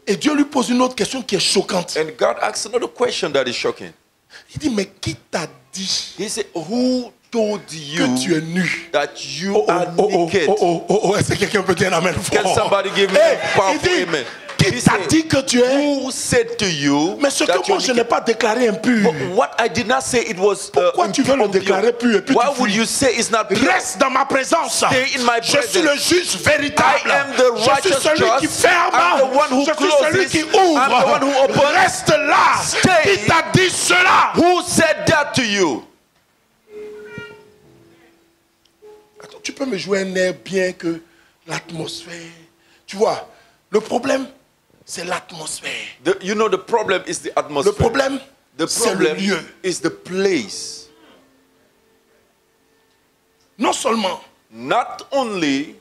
Et Dieu lui pose une autre question qui est choquante. And God asks another question that is shocking. Il dit, mais qui t'a dit He said, who told you que tu es nu? that you are naked? Est-ce que quelqu'un peut dire un amen fort? Can somebody give me Hey, a powerful il dit, amen? qui He t'a said, dit que tu es? who said to you Mais ce that que moi je n'ai pas déclaré impur. But what I did not say it was Pourquoi tu veux le déclarer pur et puis why tu would fuis? you say it's not pure? Reste dans ma présence. Stay in my Je suis le presence. juge véritable. I am the Je suis righteous celui qui judge. ferme. I'm the one who Je suis celui closes. qui I'm the one who ouvre. opens. Reste là. Stay. Qui t'a dit cela? Who said that to you? Attends, tu peux me jouer un air bien que l'atmosphère. Tu vois, le problème, c'est l'atmosphère. You know the problem is the atmosphere. Le problème, The c'est le problem lieu. is the place. Non seulement, Not only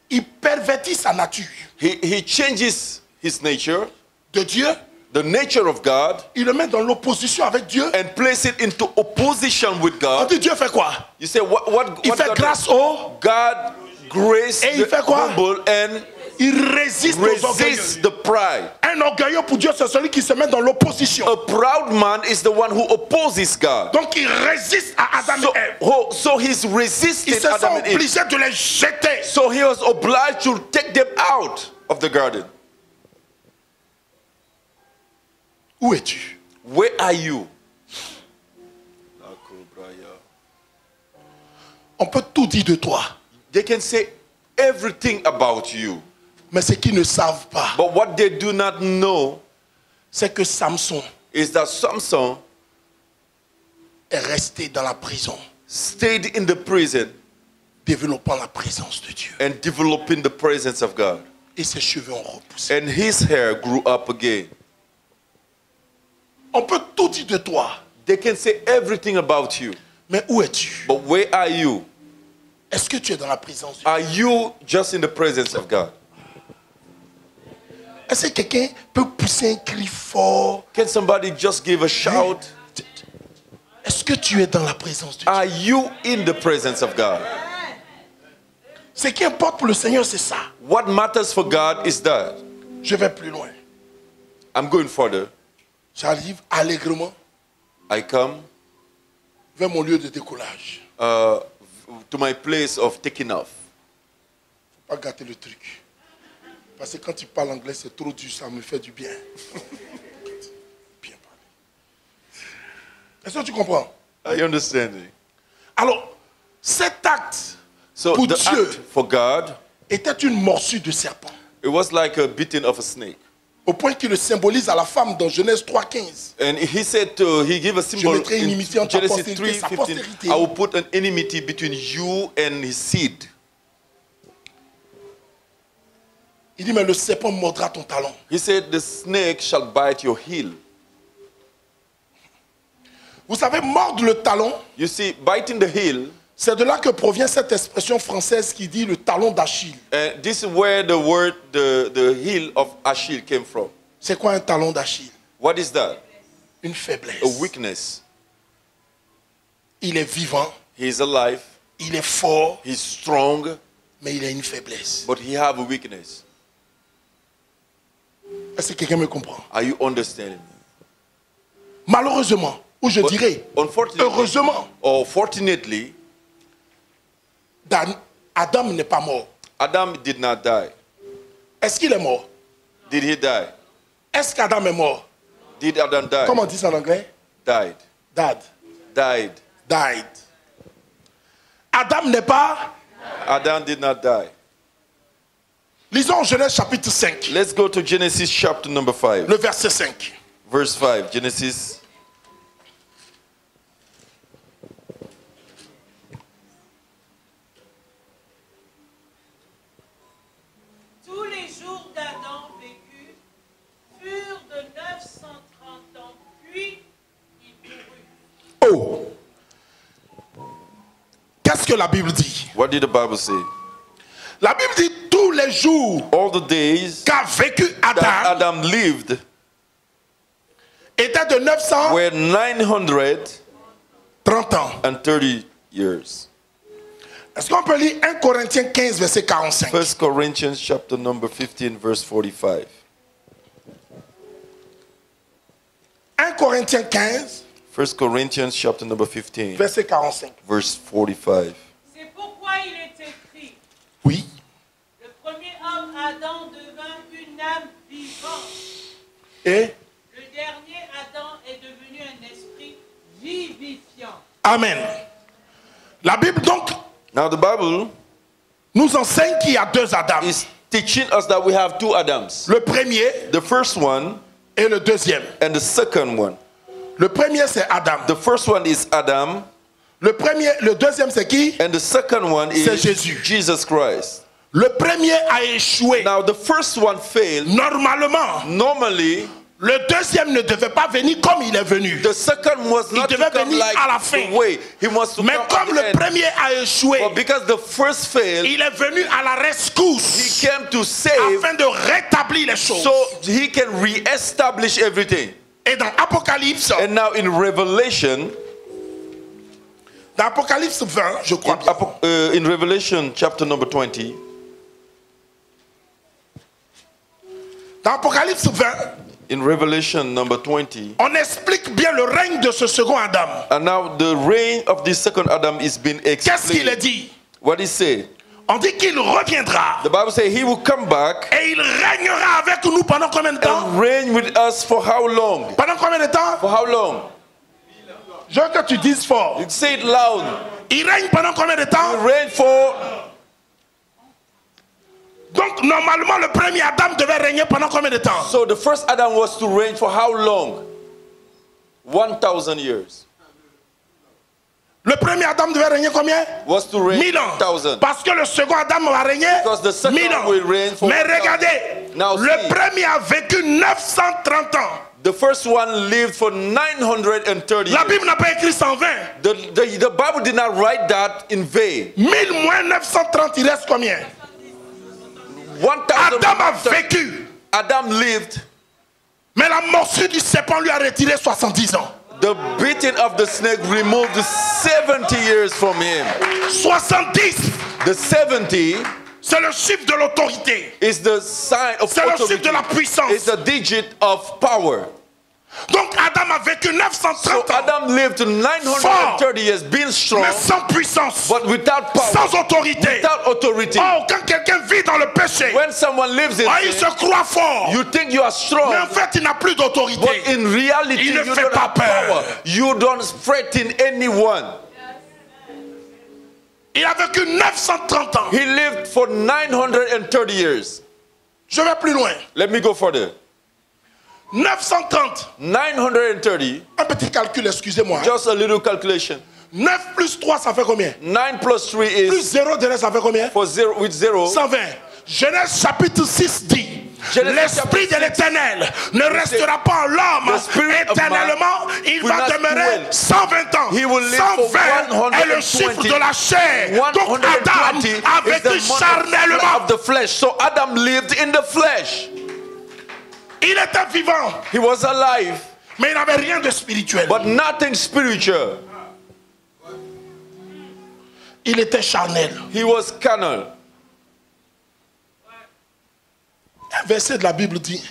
il pervertit sa nature he changes his nature, de Dieu, the nature of God, il le met dans l'opposition avec Dieu. and place it into opposition with On God. dit Dieu fait quoi? You say what Il fait God, grâce au... God grace Et il the fait quoi? humble and Il résiste aux orgueilleux. resist the pride. Un orgueilleux pour Dieu, c'est celui qui se met dans l'opposition. A proud man is the one who opposes God. Donc il résiste à Adam et Ève. So he's resisting Ils se sont Adam and Eve. obligés de les jeter. So he was obliged to take them out of the garden. Où es-tu? Where are you? On peut tout dire de toi. They can say everything about you. Mais ce qu'ils ne savent pas, But what they do not know c'est que Samson is that Samson est resté dans la prison, stayed in the prison développant la présence de Dieu. and developing the presence of God. Et ses cheveux ont repoussé. And his hair grew up again. On peut tout dire de toi. They can say everything about you. Mais où es-tu? But where are you? Est-ce que tu es dans la présence de Dieu? Are you just in the presence of God? Est-ce que quelqu'un peut pousser un cri fort? Can somebody just give a shout? Est-ce que tu es dans la présence de Dieu? Are you in the presence of God? Ce qui importe pour le Seigneur, c'est ça. What matters for God is that. Je vais plus loin. I'm going further. J'arrive allègrement I come vers mon lieu de décollage. to my place of taking off. Pas gâter le truc. Parce que quand tu parles anglais, c'est trop dur, ça me fait du bien. Bien parlé. Est-ce que tu comprends? Are you understanding? Alors, cet acte So pour the Dieu act for God, était une morsure de serpent. it was like a beating of a snake. Au point qu'il le symbolise à la femme dans Genèse 3,15. And he said he gave a symbol mettrai une in inimitié entre ta Genesis postérité et sa 3:15. postérité. I will put an enmity between you and his seed. Il dit, mais le serpent mordra ton talon. He said the snake shall bite your heel. Vous savez, mordre le talon, You see, biting the heel, c'est de là que provient cette expression française qui dit le talon d'Achille. and this is where the word, the heel of Achille came from. C'est quoi un talon d'Achille? What is that? Une faiblesse. A weakness. Il est vivant, He is alive, il est fort, he's strong, mais il a une faiblesse. but he have a weakness. Est-ce que quelqu'un me comprend? Are you understanding me? Malheureusement, ou je dirais, Unfortunately, heureusement, or fortunately, Adam n'est pas mort. Adam did not die. Est-ce qu'il est mort? Did he die? Est-ce qu'Adam est mort? Did Adam die? Comment on dit ça en anglais? Died. Dad. Died. Died. Adam n'est pas... Adam did not die. Lisons Genèse chapitre 5, Let's go to Genesis chapter number 5. le verset 5. Verse 5. Genesis. Tous les jours d'Adam vécu furent de 930 ans, puis il mourut. Oh! Qu'est-ce que la Bible dit? What did the Bible say? La Bible dit tous les jours All the days qu'a vécu that Adam Adam lived étaient de 930 were 930 ans. years. Est-ce qu'on peut lire 1 Corinthiens 15, verset 45? 1 Corinthians chapter number 15, verse 45. Corinthiens 15, 1 Corinthians chapter number 15, verset 45. verse 45. C'est pourquoi il est écrit, Oui. le premier homme Adam devint une âme vivante. Et Le dernier Adam est devenu un esprit vivifiant. Amen. La Bible donc Now the Bible nous enseigne qu'il y a deux Adams. is teaching us that we have two Adams. Le premier The first one et le deuxième. and the second one. Le premier c'est Adam. The first one is Adam Le deuxième c'est qui? and the second one C'est is Jésus. Jesus Christ. Le premier a échoué. Now the first one failed. Normalement, Normally, le deuxième ne devait pas venir comme il est venu. the second was not to devait come venir like à la fin. the way. He wants to Mais come at comme the le end. premier a échoué, But because the first failed, il est venu à la he rescousse came to save afin de rétablir les choses. so he can re-establish everything. Et dans Apocalypse, And now in Revelation, dans Apocalypse 20, je crois bien, in Revelation chapter number 20, dans Apocalypse 20, in Revelation number 20, on explique bien le règne de ce second Adam. and now the reign of the second Adam is being Qu'est-ce qu'il a explained. dit? What he said? On dit qu'il reviendra The Bible says he will come back et il régnera avec nous pendant combien de temps? and reign with us for how long? Pendant combien de temps? For how long? Je veux que tu dises fort. You say it loud. Il règne pendant combien de temps? Reign for. Donc normalement le premier Adam devait régner pendant combien de temps? So the first Adam was to reign for how long? 1,000 years. Le premier Adam devait régner combien? Was to reign 1000 ans. 1,000. Parce que le second Adam va régner Because the second 1000 ans. will reign for Mais 1,000. regardez, Now le see. premier a vécu 930 ans. The first one lived for 930 La years. Bible n'a pas écrit 120. The Bible did not write that in vain. 1000 moins 930, il reste combien? 1,000. Adam a vécu. Adam lived. Mais la morsure du serpent lui a retiré 70 ans. The beating of the snake removed 70 years from him. 70, The 70 c'est le chiffre de l'autorité. is the sign of C'est le chiffre authority. de la puissance. It's the digit of power. Donc Adam a vécu So 930 ans, Adam lived to 930 years, being strong, mais sans puissance, but without power, sans autorité. without authority. Oh, quand quelqu'un vit dans le péché, When someone lives in il se sin, croit fort. you think you are strong, Mais en fait, il n'a plus but d'autorité. in reality, Il ne you fait don't pas have peur. power. You don't threaten anyone. Il a vécu 930 ans. He lived for 930 years. Je vais plus loin. Let me go further. 930. 930, Un petit calcul, excusez-moi. just a little calculation. 9 plus 3, ça fait combien? 9 plus 3 Plus is 0 derrière, ça fait combien? for zero with 0. 120. Genèse chapitre 6 dit, Genèse l'esprit de chapitre 6. l'éternel ne restera pas en l'homme The spirit of éternellement, man il will va not demeurer dwell. 120 ans. He will live for 120 est le 120. chiffre de la chair. Donc Adam 120 a is the vécu month charnellement. of the flesh. So Adam lived in the flesh. Il était vivant, He was alive, mais il n'avait rien de spirituel. but nothing spiritual. Il était charnel. He was carnal. Un verset de la Bible dit,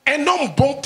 un homme bon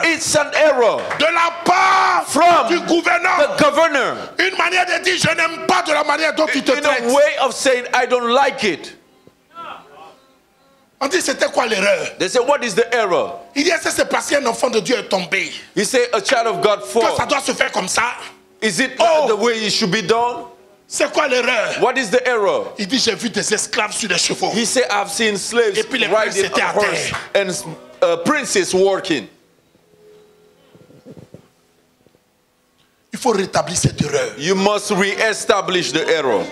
It's an error de la part from du gouverneur. the governor. Une manière de dire, je n'aime pas de la manière dont tu te In traites. a way of saying, I don't like it. On dit, c'était quoi l'erreur? They say, what is the error? Il dit, est-ce que c'est parce qu'un enfant de Dieu est tombé He say, a child of God que fall. ça doit se faire comme ça? Is it Oh. the way it should be done? C'est quoi l'erreur? What is the error? Il dit, j'ai vu des esclaves sur des chevaux. He said, I've seen slaves Et puis les princes riding étaient on à horse terre. and princes working. Il faut rétablir cette erreur. You must re-establish the error.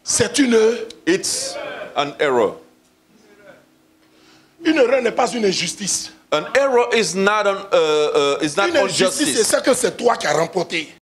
C'est une It's an error. erreur n'est pas une injustice. An error is not Une injustice, c'est injustice. ce que c'est toi qui as remporté.